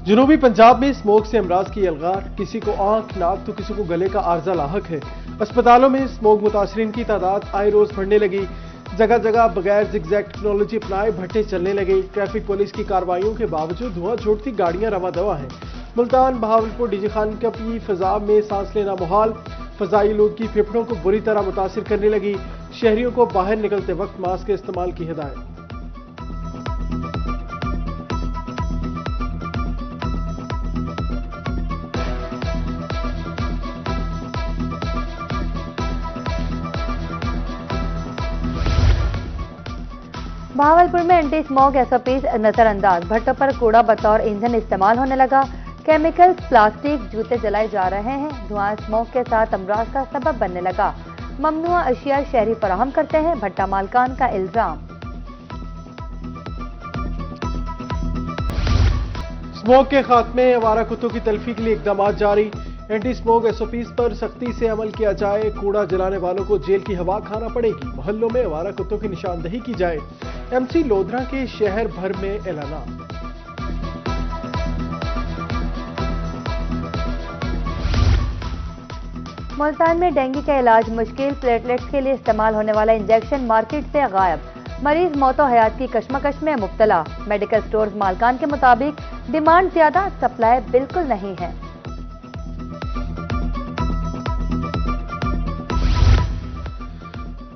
जनूबी पंजाब में स्मोक से अमराज की अलगार, किसी को आंख नाक तो किसी को गले का आर्जा लाहक है। अस्पतालों में स्मोक मुतासरीन की तादाद आए रोज बढ़ने लगी। जगह जगह बगैर जिगजैग टेक्नोलॉजी अपनाए भट्टे चलने लगे। ट्रैफिक पुलिस की कार्रवाइयों के बावजूद धुआं छोड़ती गाड़ियां रवा दवा हैं। मुल्तान बहावलपुर डीजी खान की फिजा में सांस लेना मुहाल, फजाई लोग की फेफड़ों को बुरी तरह मुतासिर करने लगी। शहरियों को बाहर निकलते वक्त मास्क के इस्तेमाल की हिदायत। बहावलपुर में एंटी स्मोक एसओपीज नजरअंदाज, भट्टों पर कूड़ा बतौर ईंधन इस्तेमाल होने लगा। केमिकल्स, प्लास्टिक, जूते जलाए जा रहे हैं। धुआं स्मोक के साथ अमराज का सबब बनने लगा। ममनुआ अशिया शहरी फराहम करते हैं, भट्टा मालकान का इल्जाम। स्मोक के खात्मे आवारा कुत्तों की तल्फी के लिए इकदाम जारी। एंटी स्मोक एसओपीज पर सख्ती से अमल किया जाए। कूड़ा जलाने वालों को जेल की हवा खाना पड़ेगी। मोहल्लों में आवारा कुत्तों की निशानदही की जाए। एमसी लोधरा के शहर भर में ऐलाना। मुल्तान में डेंगू का इलाज मुश्किल, प्लेटलेट्स के लिए इस्तेमाल होने वाला इंजेक्शन मार्केट से गायब। मरीज मौतो हयात की कशमकश में मुब्तला। मेडिकल स्टोर्स मालकान के मुताबिक डिमांड ज्यादा, सप्लाई बिल्कुल नहीं है।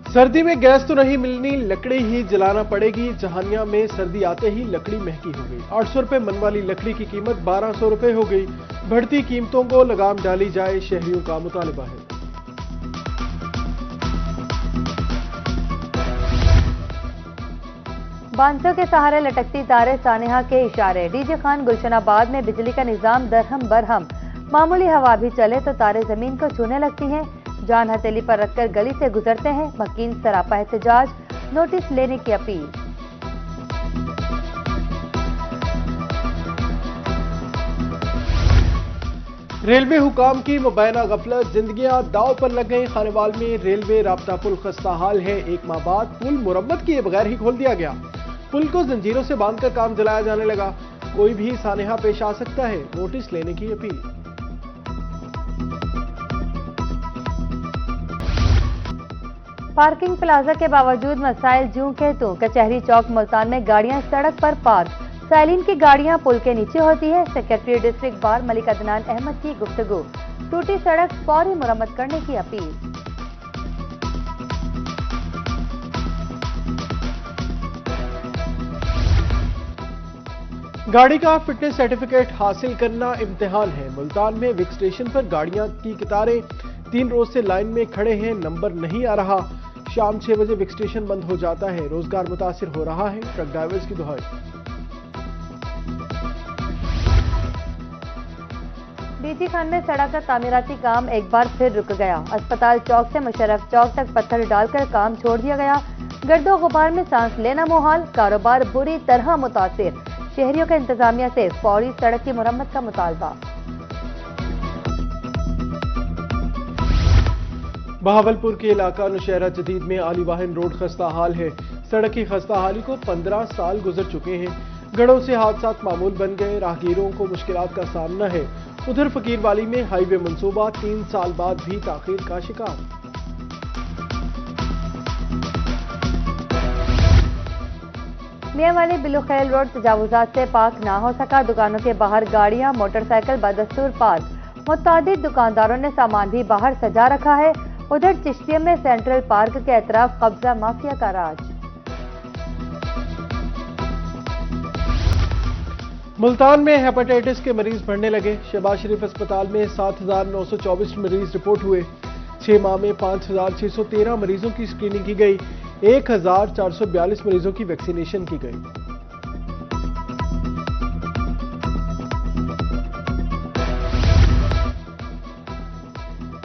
सर्दी में गैस तो नहीं मिलनी, लकड़ी ही जलाना पड़ेगी। जहानिया में सर्दी आते ही लकड़ी महंगी हो गई। 800 रुपए मन वाली लकड़ी की कीमत 1200 रुपए हो गई। बढ़ती कीमतों को लगाम डाली जाए, शहरियों का मुतालिबा है। बांसों के सहारे लटकती तारे, सानेहा के इशारे। डीजे खान गुलशनाबाद में बिजली का निजाम दरहम बरहम। मामूली हवा भी चले तो तारे जमीन को छूने लगती हैं। जान हथेली पर रखकर गली से गुजरते हैं। मकीन सरापा एहतजाज, नोटिस लेने की अपील। रेलवे हुकाम की मुबैना गफलत, जिंदगियां दाव पर लग गई। खानेवाल में रेलवे राब्ता पुल खस्ता हाल है। 1 माह बाद पुल मुरम्मत किए बगैर ही खोल दिया गया। पुल को जंजीरों से बांधकर काम चलाया जाने लगा। कोई भी सानेहा पेश आ सकता है, नोटिस लेने की अपील। पार्किंग प्लाजा के बावजूद मसाइल जूं के तूं। कचहरी चौक मुल्तान में गाड़ियां सड़क पर पार्क। सैलीन की गाड़ियां पुल के नीचे होती है। Secretary district bar Malik Adnan Ahmad की गुफ्तगू। टूटी सड़क फौरी मुरम्मत करने की अपील। गाड़ी का फिटनेस सर्टिफिकेट हासिल करना इम्तिहान है। मुल्तान में विक स्टेशन पर गाड़ियां की कतारें, 3 रोज से लाइन में खड़े हैं, नंबर नहीं आ रहा। शाम 6 बजे विक स्टेशन बंद हो जाता है। रोजगार मुतासिर हो रहा है, ट्रक ड्राइवर्स की दुहाई। डीजी खान में सड़क का तामीराती काम एक बार फिर रुक गया। अस्पताल चौक से मुशर्रफ चौक तक पत्थर डालकर काम छोड़ दिया गया। गर्दो गुबार में सांस लेना मुहाल, कारोबार बुरी तरह मुतासिर। शहरियों के इंतजामिया से फौरी सड़क की मुरम्मत का मुतालबा। बहावलपुर के इलाका नौशहरा जदीद में आली वाहन रोड खस्ता हाल है। सड़क की खस्ता हाली को 15 साल गुजर चुके हैं। गड़ों से हादसात मामूल बन गए। राहगीरों को मुश्किलात का सामना है। उधर फकीरवाली में हाईवे मंसूबा 3 साल बाद भी ताखीर का शिकार। मियांवाली बिलुखैल रोड तजावुजात से पाक ना हो सका। दुकानों के बाहर गाड़ियां, मोटरसाइकिल बदस्तूर पार्क। मुतादिद दुकानदारों ने सामान भी बाहर सजा रखा है। उधर चिश्तिया में सेंट्रल पार्क के अतराफ कब्जा माफिया का राज। मुल्तान में हेपेटाइटिस के मरीज बढ़ने लगे। शहबाज शरीफ अस्पताल में 7,924 मरीज रिपोर्ट हुए। 6 माह में 5,613 मरीजों की स्क्रीनिंग की गई। 1,442 मरीजों की वैक्सीनेशन की गई।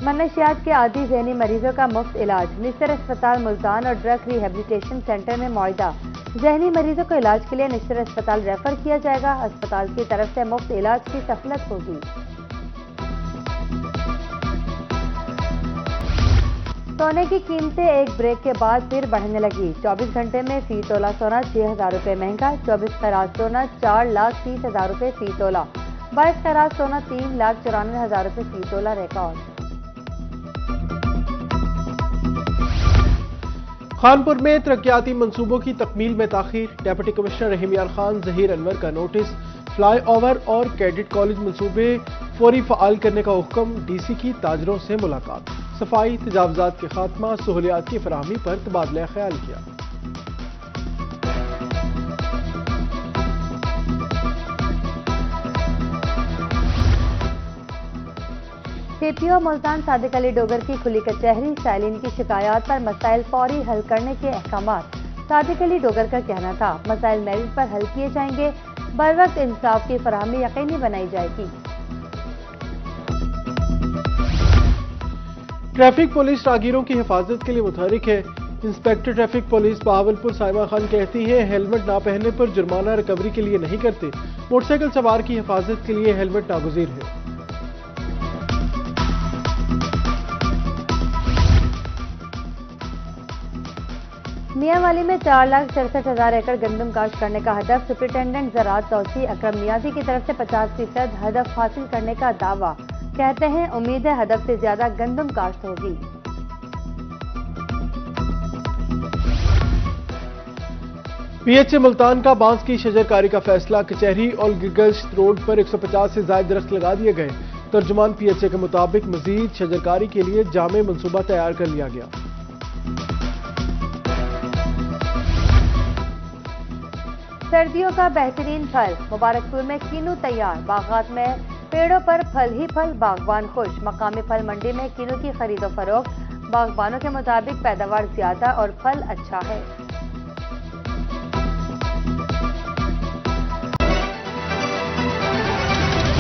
मनशियात के आदी ज़हनी मरीजों का मुफ्त इलाज। निस्तर अस्पताल मुल्तान और ड्रग रिहेबिलिटेशन सेंटर में मुआहिदा। ज़हनी मरीजों को इलाज के लिए निस्तर अस्पताल रेफर किया जाएगा। अस्पताल की तरफ से मुफ्त इलाज की सहूलत होगी। सोने की कीमतें एक ब्रेक के बाद फिर बढ़ने लगी। 24 घंटे में फी तोला सोना 6,000 रुपए महंगा। 24 कैरात सोना 4,30,000 रुपए फी तोला। 22 कैरात सोना 3,94,000 रुपए फी तोला रिकॉर्ड। खानपुर में तरक्याती मंसूबों की तकमील में ताखीर, डिप्टी कमिश्नर रहीम यार खान जहीर अनवर का नोटिस, फ्लाईओवर और कैडेट कॉलेज मंसूबे फौरी फ़ाल करने का हुक्म, डीसी की ताजरों से मुलाकात, सफाई तजावजात के खात्मा, सहूलियात की फराहमी पर तबादला ख्याल किया। सीपीओ मुल्तान सादिक अली डोगर की खुली कचहरी, साइलिन की शिकायत पर मसाइल फौरी हल करने के अहकामात। सादिक अली डोगर का कहना था मसाइल मेरिट पर हल किए जाएंगे, बर वक्त इंसाफ की फराहमी यकीनी बनाई जाएगी। ट्रैफिक पुलिस राहगीरों की हिफाजत के लिए मुतहरिक है। Inspector traffic police Bahawalpur Saima Khan कहती हैं हेलमेट ना पहनने पर जुर्माना रिकवरी के लिए नहीं करते, मोटरसाइकिल सवार की हिफाजत के लिए हेलमेट नागुज़ीर है। मियांवाली में 4,67,000 एकड़ गंदम काश्त करने का हदफ, सुप्रिंटेंडेंट ज़राअत तौसी अकरम नियाजी की तरफ से 50% हदफ हासिल करने का दावा। कहते हैं उम्मीद है हदफ से ज्यादा गंदम काश्त होगी। पीएचए मुल्तान का बांस की शजरकारी का फैसला, कचहरी और गिलगश्त रोड पर 150 से ज्यादा दरख्त लगा दिए गए। तर्जुमान पीएचए के मुताबिक मजीद शजरकारी के लिए जामे मंसूबा तैयार कर लिया गया। सर्दियों का बेहतरीन फल, मुबारकपुर में कीनू तैयार, बागात में पेड़ों पर फल ही फल, बागबान खुश। मकामी फल मंडी में कीनू की खरीदो फरोख्त, बागबानों के मुताबिक पैदावार ज्यादा और फल अच्छा है।